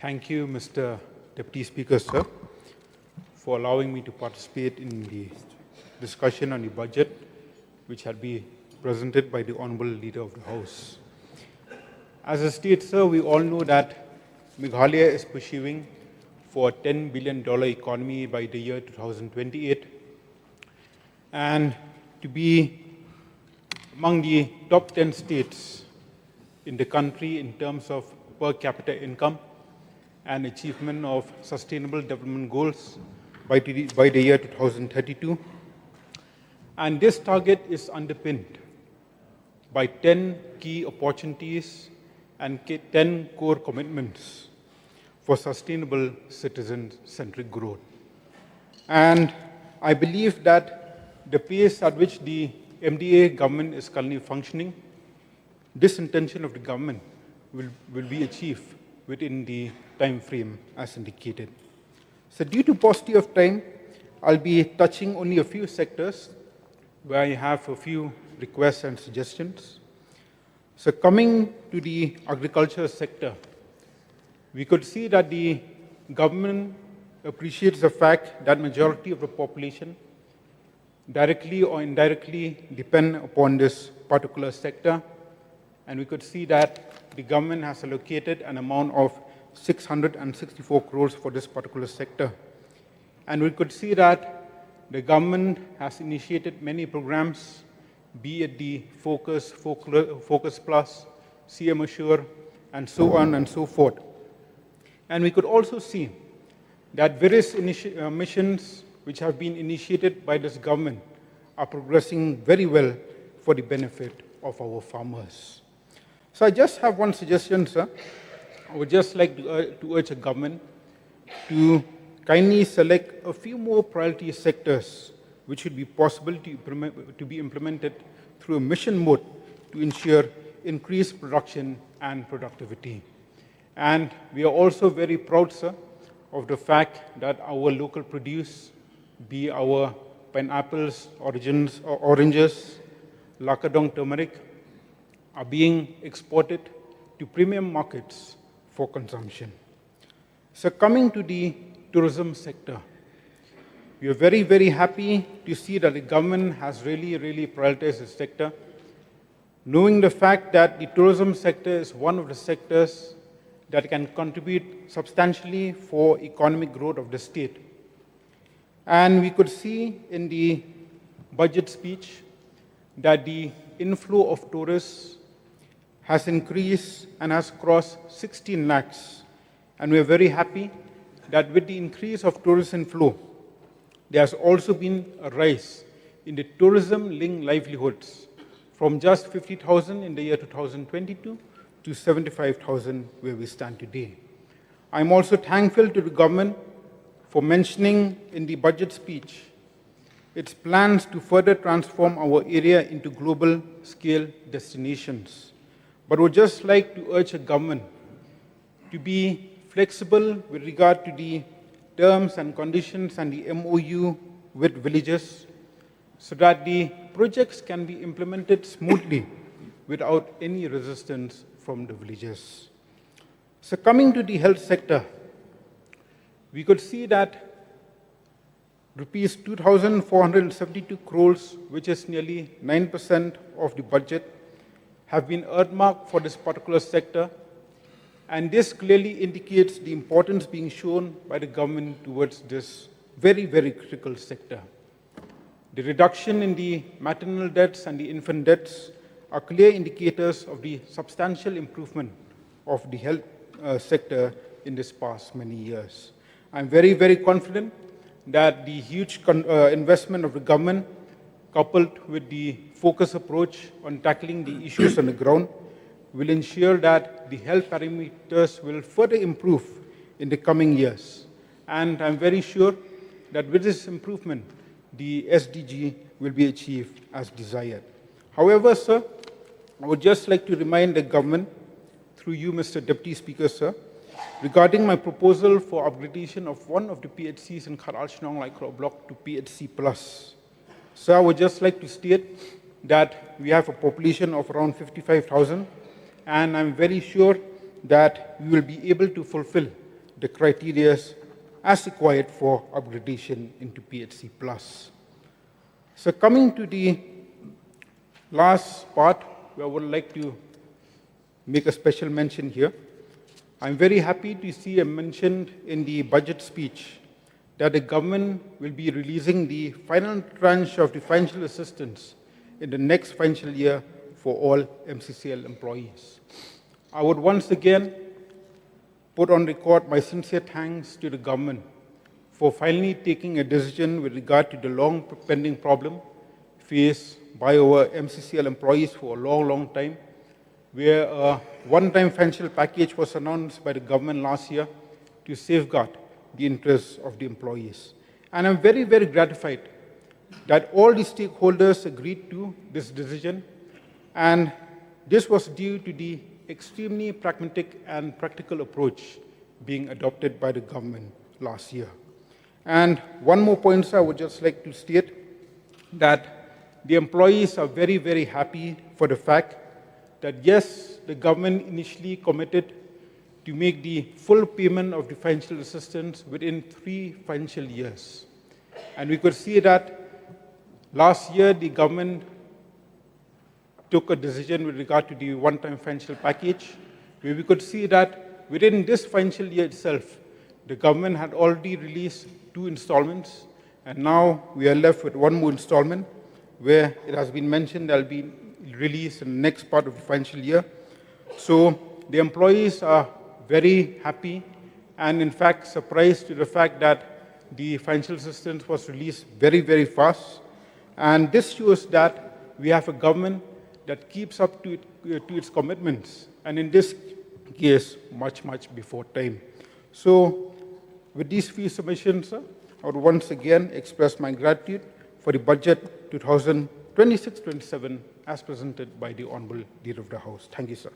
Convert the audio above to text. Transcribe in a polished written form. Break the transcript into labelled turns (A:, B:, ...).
A: Thank you, Mr. Deputy Speaker, sir, for allowing me to participate in the discussion on the budget, which had been presented by the Honourable Leader of the House. As a state, sir, we all know that Meghalaya is pursuing for a $10 billion economy by the year 2028, and to be among the top 10 states in the country in terms of per capita income and achievement of sustainable development goals by the year 2032. And this target is underpinned by 10 key opportunities and 10 core commitments for sustainable citizen-centric growth. And I believe that the pace at which the MDA government is currently functioning, this intention of the government will be achieved within the time frame as indicated. So due to paucity of time, I'll be touching only a few sectors where I have a few requests and suggestions. So coming to the agriculture sector, we could see that the government appreciates the fact that majority of the population directly or indirectly depend upon this particular sector. And we could see that the government has allocated an amount of 664 crores for this particular sector. And we could see that the government has initiated many programs, be it the Focus Plus, CM Assure, and so on and so forth. And we could also see that various missions which have been initiated by this government are progressing very well for the benefit of our farmers. So I just have one suggestion, sir. I would just like to urge the government to kindly select a few more priority sectors which should be possible to be implemented through a mission mode to ensure increased production and productivity. And we are also very proud, sir, of the fact that our local produce, be our pineapples, oranges, Lakadong turmeric, are being exported to premium markets for consumption. So coming to the tourism sector, we are very, very happy to see that the government has really prioritized this sector, knowing the fact that the tourism sector is one of the sectors that can contribute substantially for economic growth of the state. And we could see in the budget speech that the inflow of tourists has increased and has crossed 16 lakhs. And we are very happy that with the increase of tourist inflow, there has also been a rise in the tourism-linked livelihoods from just 50,000 in the year 2022 to 75,000 where we stand today. I'm also thankful to the government for mentioning in the budget speech its plans to further transform our area into global scale destinations. But would just like to urge the government to be flexible with regard to the terms and conditions and the MOU with villages so that the projects can be implemented smoothly without any resistance from the villages. So coming to the health sector, we could see that rupees 2,472 crores, which is nearly 9% of the budget, have been earmarked for this particular sector, and this clearly indicates the importance being shown by the government towards this very critical sector. The reduction in the maternal deaths and the infant deaths are clear indicators of the substantial improvement of the health sector in this past many years. I'm very confident that the huge investment of the government, coupled with the focused approach on tackling the issues on the ground, will ensure that the health parameters will further improve in the coming years. And I'm very sure that with this improvement, the SDG will be achieved as desired. However, sir, I would just like to remind the government, through you, Mr. Deputy Speaker, sir, regarding my proposal for upgradation of one of the PHCs in Kharal Chnong Laikro block to PHC Plus. So I would just like to state that we have a population of around 55,000, and I'm very sure that we will be able to fulfill the criteria as required for upgradation into PHC Plus. So coming to the last part, where I would like to make a special mention here. I'm very happy to see mentioned in the budget speech that the government will be releasing the final tranche of the financial assistance in the next financial year for all MCCL employees. I would once again put on record my sincere thanks to the government for finally taking a decision with regard to the long pending problem faced by our MCCL employees for a long, long time, where a one-time financial package was announced by the government last year to safeguard the interests of the employees. And I'm very, very gratified that all the stakeholders agreed to this decision, and this was due to the extremely pragmatic and practical approach being adopted by the government last year. And one more point, sir, I would just like to state that the employees are very, very happy for the fact that, yes, the government initially committed to make the full payment of the financial assistance within 3 financial years. And we could see that last year the government took a decision with regard to the one-time financial package, where we could see that within this financial year itself, the government had already released 2 installments, and now we are left with 1 more installment, where it has been mentioned that will be released in the next part of the financial year. So the employees are very happy and in fact surprised to the fact that the financial assistance was released very, very fast. And this shows that we have a government that keeps up to its commitments, and in this case, much, much before time. So with these few submissions, I would once again express my gratitude for the budget 2026-27 as presented by the Honorable Leader of the House. Thank you, sir.